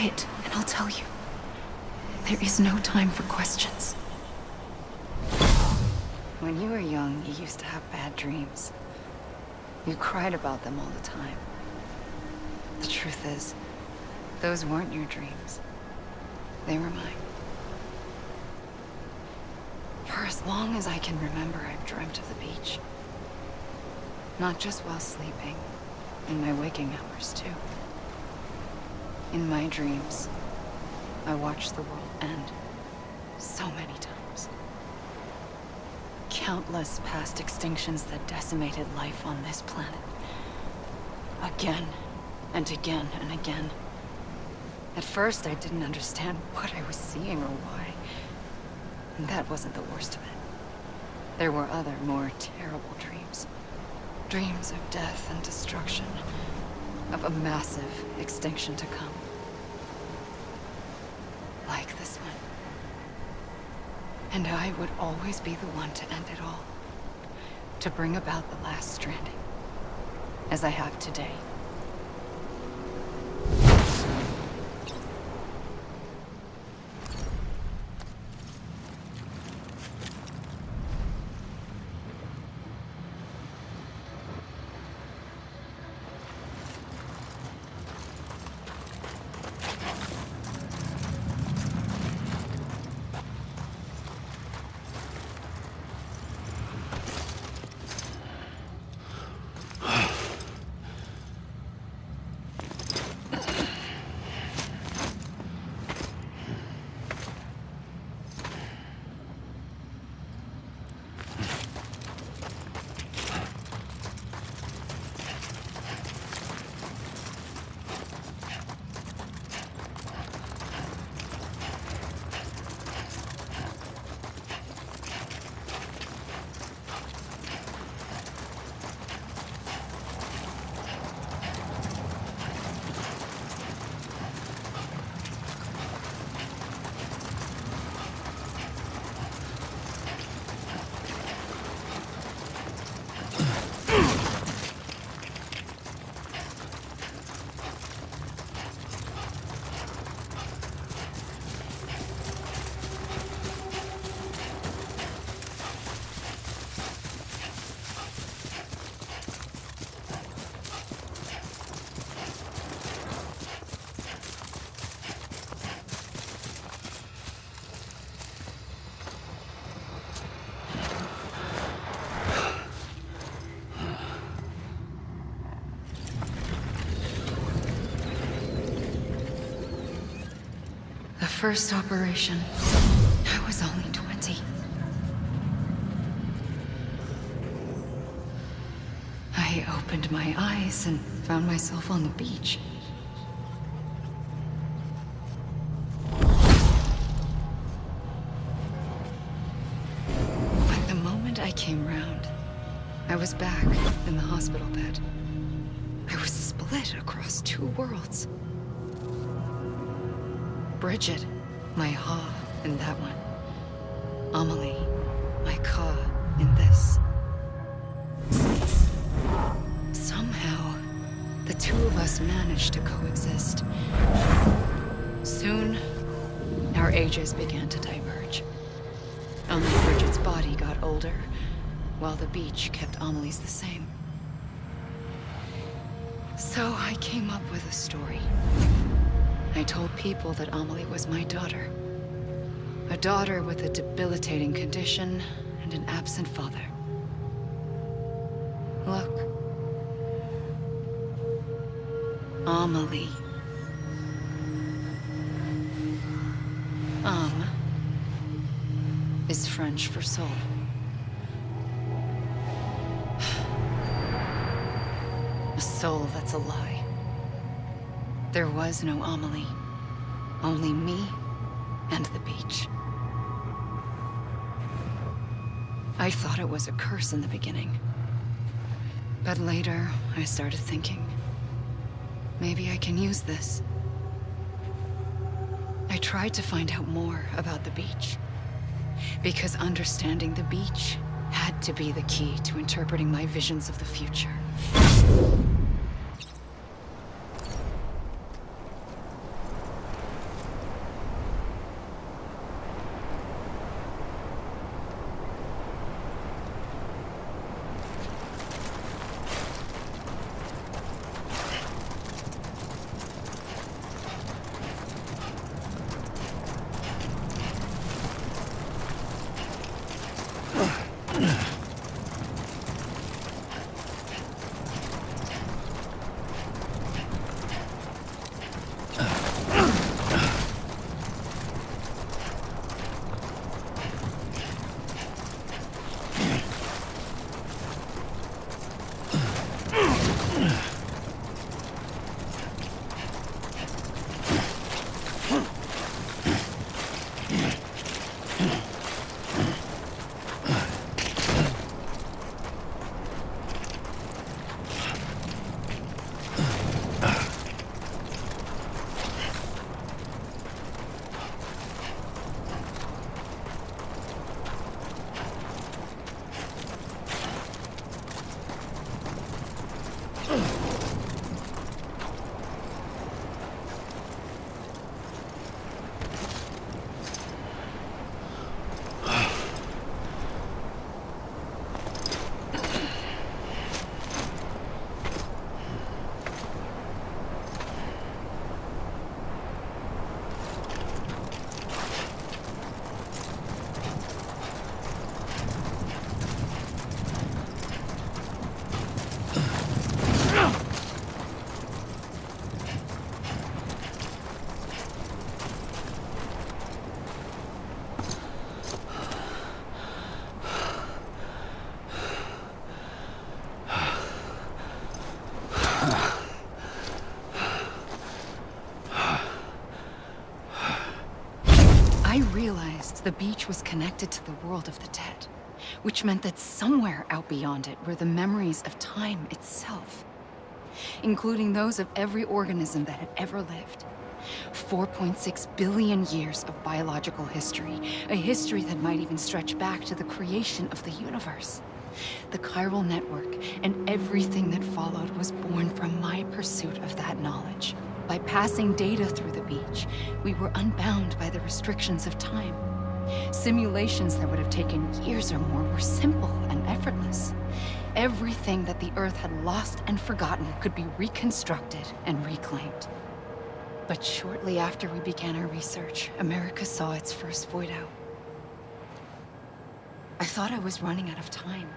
quiet, and I'll tell you. There is no time for questions. When you were young, you used to have bad dreams. You cried about them all the time. The truth is, those weren't your dreams. They were mine. For as long as I can remember, I've dreamt of the beach. Not just while sleeping, in my waking hours too. In my dreams, I watched the world end so many times. Countless past extinctions that decimated life on this planet. Again, and again, and again. At first, I didn't understand what I was seeing or why. And that wasn't the worst of it. There were other, more terrible dreams. Dreams of death and destruction. Of a massive extinction to come. Like this one. And I would always be the one to end it all. To bring about the last stranding. As I have today. The first operation, I was only 20. I opened my eyes and found myself on the beach. But the moment I came round, I was back in the hospital bed. I was split across two worlds. Bridget, my Ha in that one. Amelie, my Ka in this. Somehow, the two of us managed to coexist. Soon, our ages began to diverge. Only Bridget's body got older, while the beach kept Amelie's the same. So I came up with a story. I told people that Amelie was my daughter. A daughter with a debilitating condition and an absent father. Look. Amelie. Is French for soul. A soul that's a lie. There was no Amelie. Only me and the beach. I thought it was a curse in the beginning. But later, I started thinking, maybe I can use this. I tried to find out more about the beach. Because understanding the beach had to be the key to interpreting my visions of the future. the beach was connected to the world of the dead, which meant that somewhere out beyond it were the memories of time itself, including those of every organism that had ever lived. 4.6 billion years of biological history, a history that might even stretch back to the creation of the universe. The chiral network and everything that followed was born from my pursuit of that knowledge. By passing data through the beach, we were unbound by the restrictions of time. Simulations that would have taken years or more were simple and effortless. Everything that the Earth had lost and forgotten could be reconstructed and reclaimed. But shortly after we began our research, America saw its first void out. I thought I was running out of time,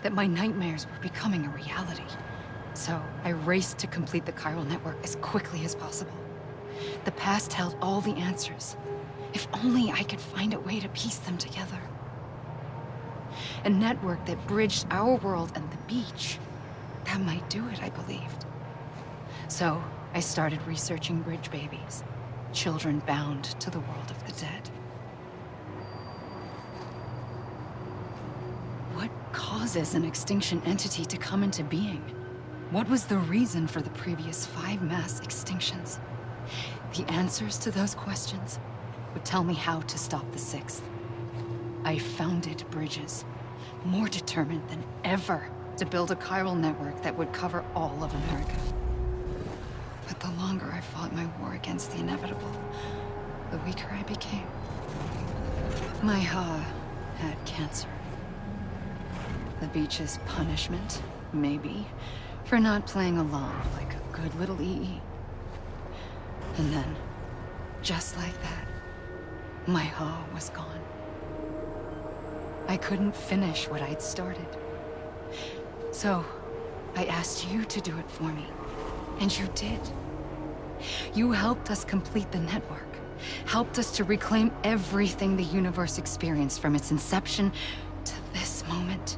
that my nightmares were becoming a reality. So I raced to complete the chiral network as quickly as possible. The past held all the answers. If only I could find a way to piece them together. A network that bridged our world and the beach. That might do it, I believed. So I started researching bridge babies, children bound to the world of the dead. What causes an extinction entity to come into being? What was the reason for the previous 5 mass extinctions? The answers to those questions would tell me how to stop the 6th. I founded bridges, more determined than ever to build a chiral network that would cover all of America. But the longer I fought my war against the inevitable, the weaker I became. My Ha had cancer. The beach's punishment, maybe, for not playing along like a good little EE. And then, just like that, my Ha was gone. I couldn't finish what I'd started. So, I asked you to do it for me. And you did. You helped us complete the network. Helped us to reclaim everything the universe experienced from its inception to this moment.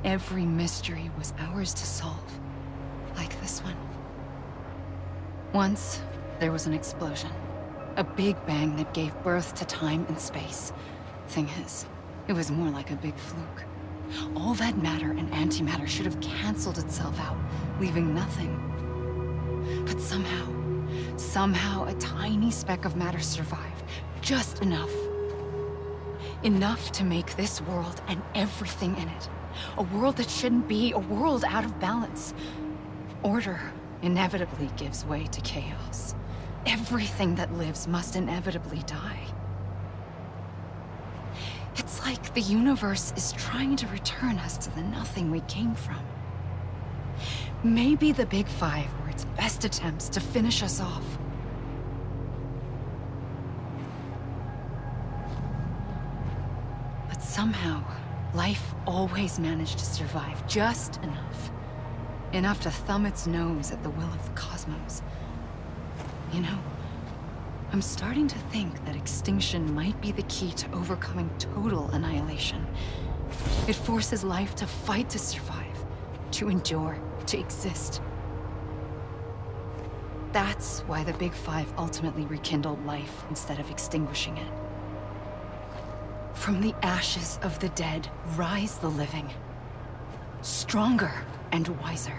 Every mystery was ours to solve. Like this one. Once, there was an explosion. A big bang that gave birth to time and space. Thing is, it was more like a big fluke. All that matter and antimatter should have canceled itself out, leaving nothing. But somehow a tiny speck of matter survived. Just enough. Enough to make this world and everything in it. A world that shouldn't be, a world out of balance. Order inevitably gives way to chaos. Everything that lives must inevitably die. It's like the universe is trying to return us to the nothing we came from. Maybe the Big Five were its best attempts to finish us off. But somehow, life always managed to survive just enough. Enough to thumb its nose at the will of the cosmos. You know, I'm starting to think that extinction might be the key to overcoming total annihilation. It forces life to fight to survive, to endure, to exist. That's why the Big Five ultimately rekindled life instead of extinguishing it. From the ashes of the dead rise the living. Stronger and wiser.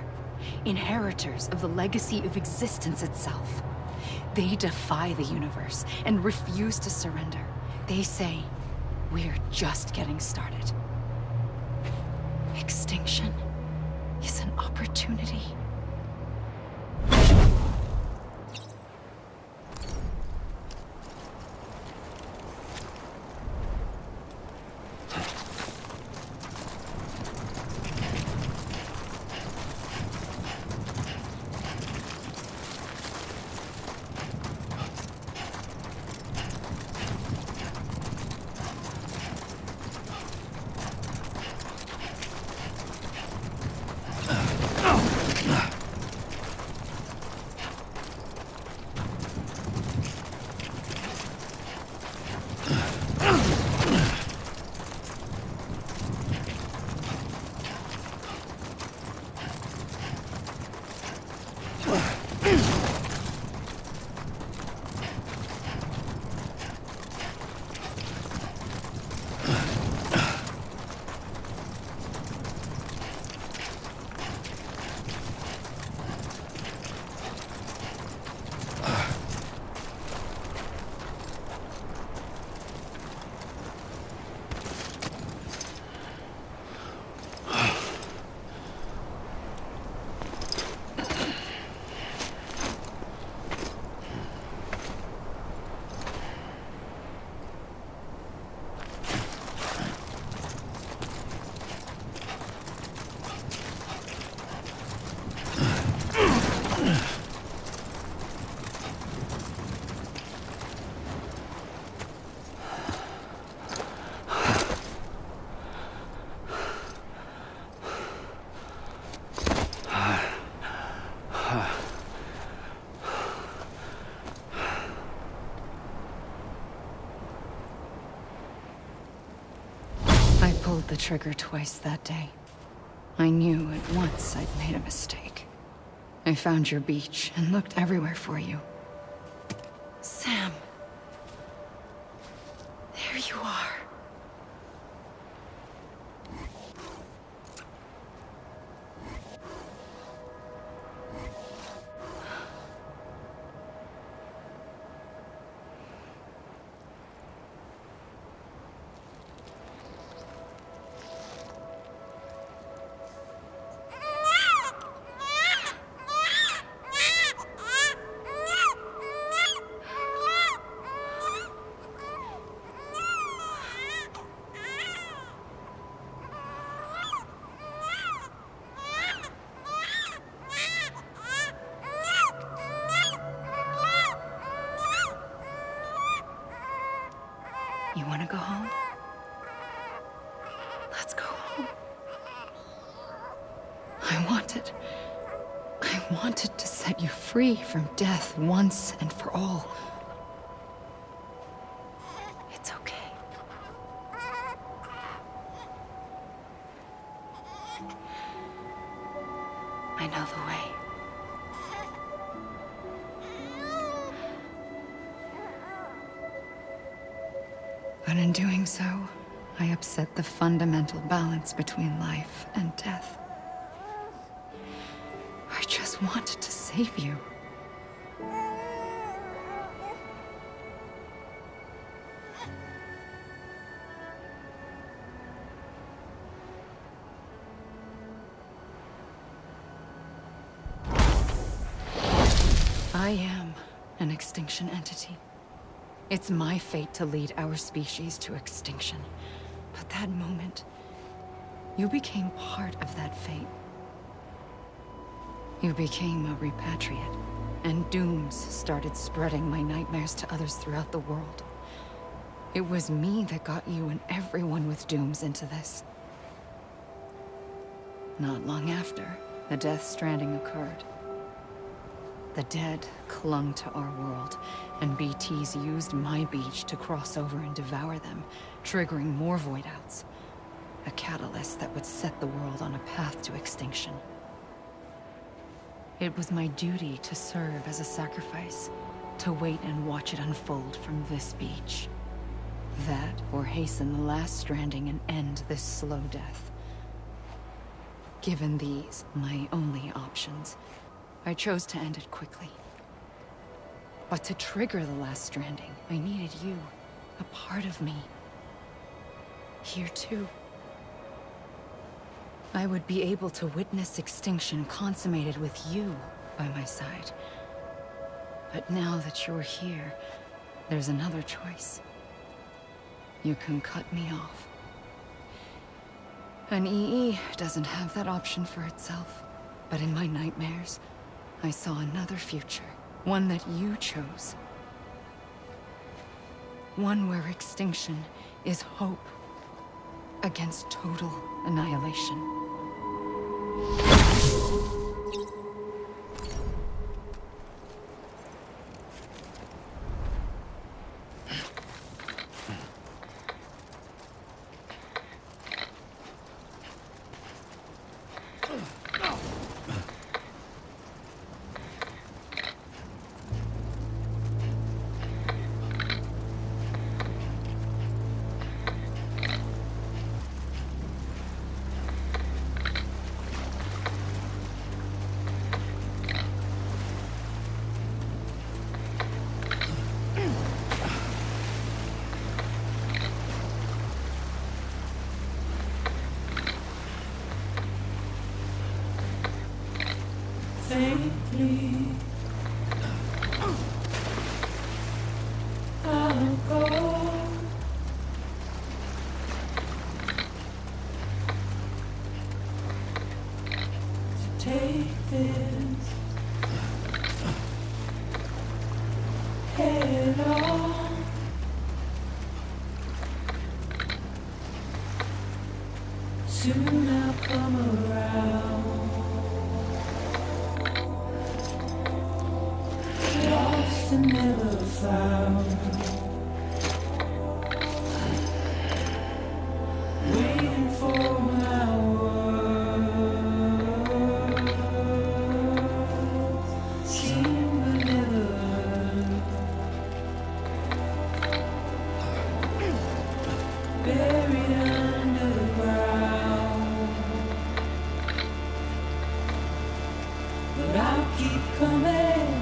Inheritors of the legacy of existence itself. They defy the universe and refuse to surrender. They say, we're just getting started. Extinction is an opportunity. pulled the trigger twice that day. I knew at once I'd made a mistake. I found your beach and looked everywhere for you. Sam. There you are. You want to go home? Let's go home. I wanted to set you free from death once and for all. It's okay. I know the way. But in doing so, I upset the fundamental balance between life and death. I just wanted to save you. I am an extinction entity. It's my fate to lead our species to extinction. But that moment, you became part of that fate. You became a repatriate, and dooms started spreading my nightmares to others throughout the world. It was me that got you and everyone with dooms into this. Not long after, the Death Stranding occurred. The dead clung to our world, and BTs used my beach to cross over and devour them, triggering more void outs. A catalyst that would set the world on a path to extinction. It was my duty to serve as a sacrifice, to wait and watch it unfold from this beach. That, or hasten the last stranding and end this slow death. Given these, my only options, I chose to end it quickly. But to trigger the last stranding, I needed you, a part of me. Here too. I would be able to witness extinction consummated with you by my side. But now that you're here, there's another choice. You can cut me off. An EE doesn't have that option for itself. But in my nightmares, I saw another future. One that you chose. One where extinction is hope against total annihilation. Safely, I'll go. To take this head on. Soon I'll come around. Lost and never found. Waiting for but I'll keep coming.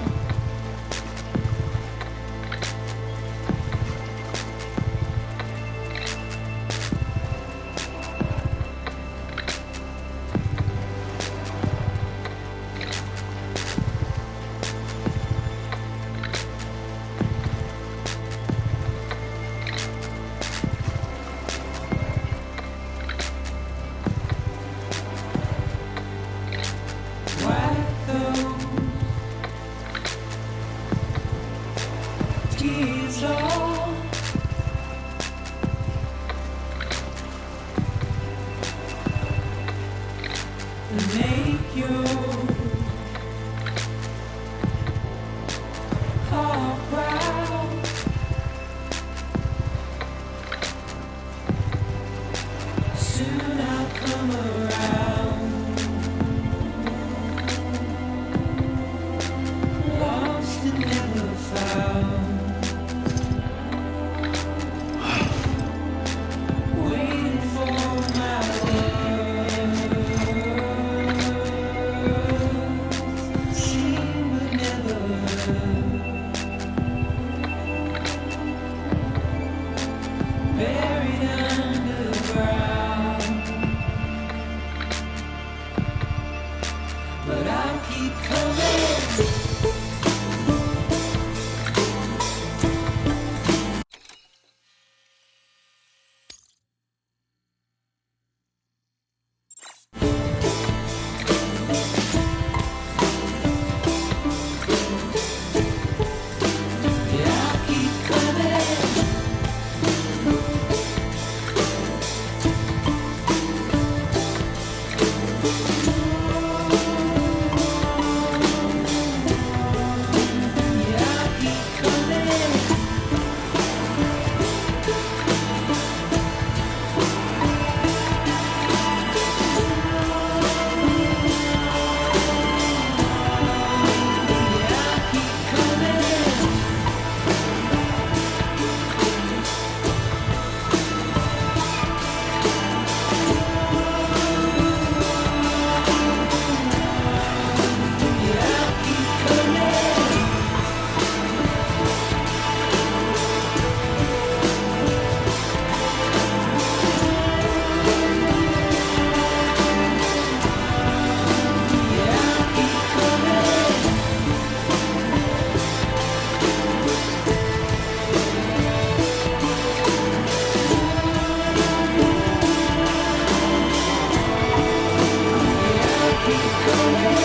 Wipe those tears off. And make your heart proud. Soon I'll come around. Lost and never found. Waiting for my words. Seen but never heard. Buried underground. But I'll keep coming. Yeah, I'll keep coming. Yeah, I'll keep coming. Yeah, I'll keep coming. Yeah, I'll keep coming. Yeah, I'll keep coming. Yeah, I'll keep coming.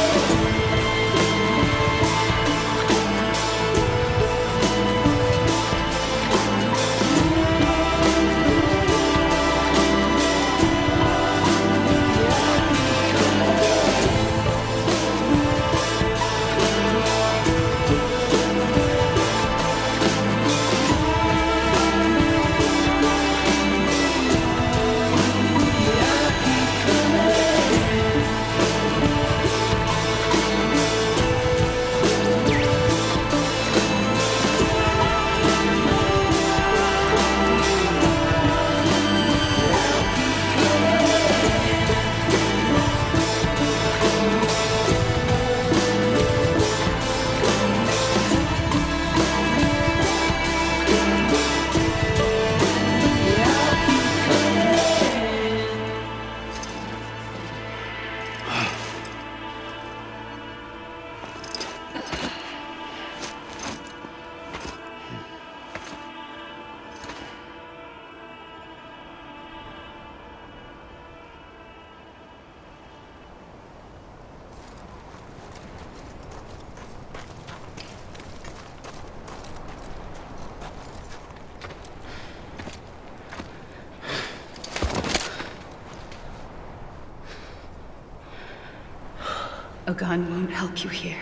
A gun won't help you here.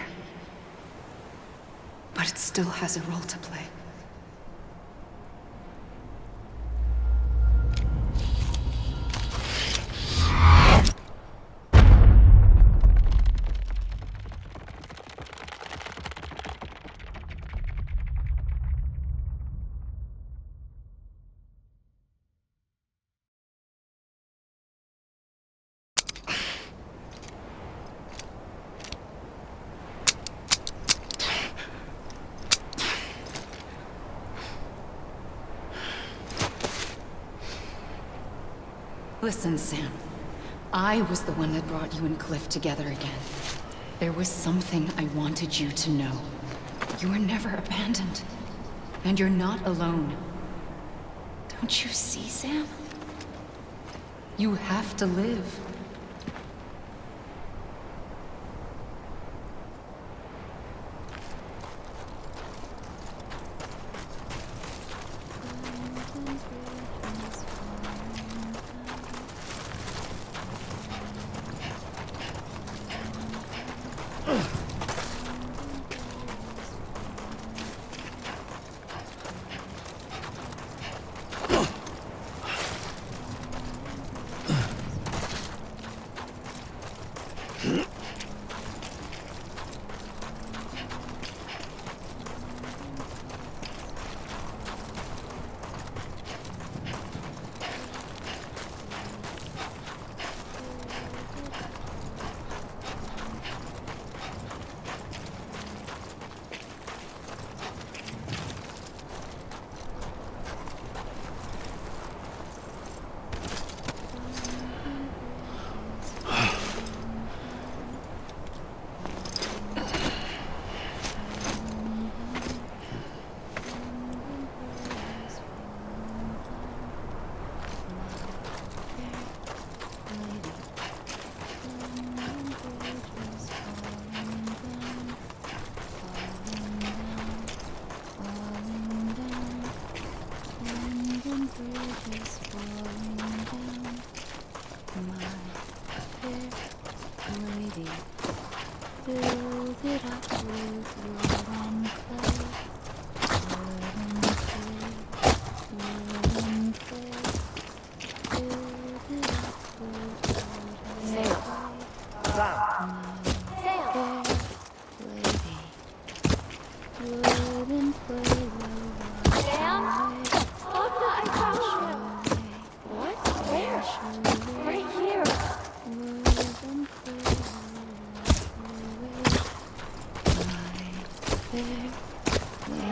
But it still has a role to play. Listen, Sam. I was the one that brought you and Cliff together again. There was something I wanted you to know. You were never abandoned. And you're not alone. Don't you see, Sam? You have to live.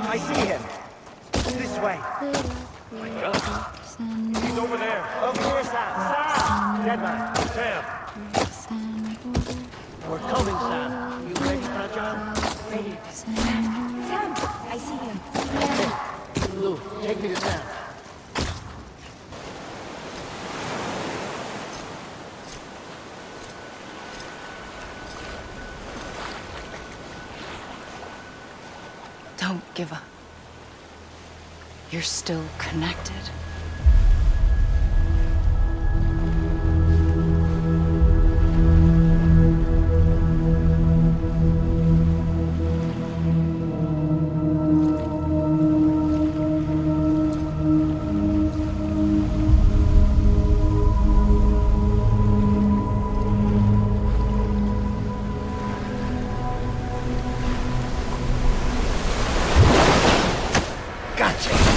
I see him. This way. He's over there. Over here, Sam. Sam! Dead man. Sam. We're coming, Sam. You ready for a job? Ready. Sam, I see him. Lou, take me to Sam. Don't give up. You're still connected. Gotcha.